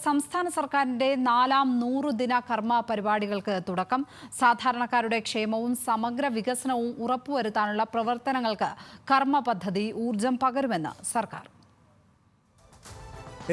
സംസ്ഥാന സർക്കാരിന്റെ 4ാം 100 ദിന കർമ്മ പരിപാടികൾക്ക് തുടക്കം. സാധാരണക്കാരുടെ ക്ഷേമവും സമഗ്ര വികസനവും ഉറപ്പുവരുത്താനുള്ള പ്രവർത്തനങ്ങൾക്ക് കർമ്മ പദ്ധതി ഊർജം പകരുമെന്ന് സർക്കാർ.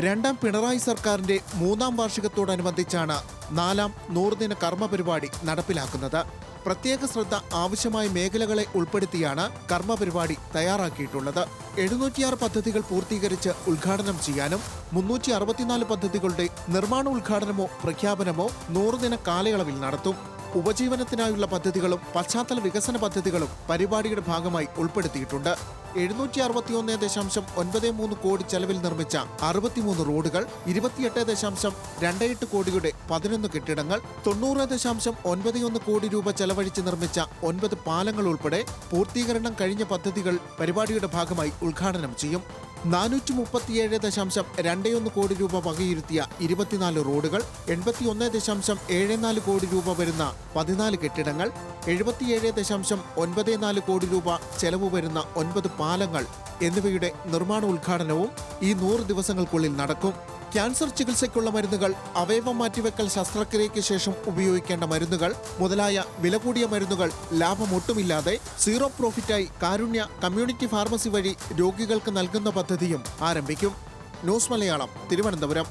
രണ്ടാം പിണറായി സർക്കാരിന്റെ 3ാം വാർഷികത്തോടനുബന്ധിച്ചാണ് 4ാം 100 ദിന കർമ്മ പരിപാടി നടപ്പിലാക്കുന്നത്. പ്രത്യേക ശ്രദ്ധ ആവശ്യമായ മേഖലകളെ ഉൾപ്പെടുത്തിയാണ് കർമ്മ പരിപാടി തയ്യാറാക്കിയിട്ടുള്ളത്. 706 പദ്ധതികൾ പൂർത്തീകരിച്ച് ഉദ്ഘാടനം ചെയ്യാനും 364 പദ്ധതികളുടെ നിർമ്മാണ ഉദ്ഘാടനമോ പ്രഖ്യാപനമോ 100 ദിന കാലയളവിൽ നടത്തും. ഉപജീവനത്തിനായുള്ള പദ്ധതികളും പശ്ചാത്തല വികസന പദ്ധതികളും പരിപാടിയുടെ ഭാഗമായി ഉൾപ്പെടുത്തിയിട്ടുണ്ട്. 761.93 കോടി ചെലവിൽ നിർമ്മിച്ച 63 റോഡുകൾ, 28.28 കോടിയുടെ 11 കെട്ടിടങ്ങൾ, 90.91 കോടി രൂപ ചെലവഴിച്ച് നിർമ്മിച്ച 9 പാലങ്ങൾ ഉൾപ്പെടെ പൂർത്തീകരണം കഴിഞ്ഞ പദ്ധതികൾ പരിപാടിയുടെ ഭാഗമായി ഉദ്ഘാടനം ചെയ്യും. 437.21 കോടി രൂപ വകയിരുത്തിയ 24 റോഡുകൾ, 81.74 കോടി രൂപ വരുന്ന 14 കെട്ടിടങ്ങൾ, 77.94 കോടി രൂപ ചെലവ് വരുന്ന 9 പാലങ്ങൾ എന്നിവയുടെ നിർമ്മാണ ഉദ്ഘാടനവും ഈ 100 ദിവസങ്ങൾക്കുള്ളിൽ നടക്കും. ക്യാൻസർ ചികിത്സയ്ക്കുള്ള മരുന്നുകൾ, അവയവം മാറ്റിവെക്കൽ ശസ്ത്രക്രിയയ്ക്ക് ശേഷം ഉപയോഗിക്കേണ്ട മരുന്നുകൾ മുതലായ വില കൂടിയ മരുന്നുകൾ ലാഭമൊട്ടുമില്ലാതെ സീറോ പ്രോഫിറ്റായി കാരുണ്യ കമ്മ്യൂണിറ്റി ഫാർമസി വഴി രോഗികൾക്ക് നൽകുന്ന പദ്ധതിയും ആരംഭിക്കും. ന്യൂസ് മലയാളം, തിരുവനന്തപുരം.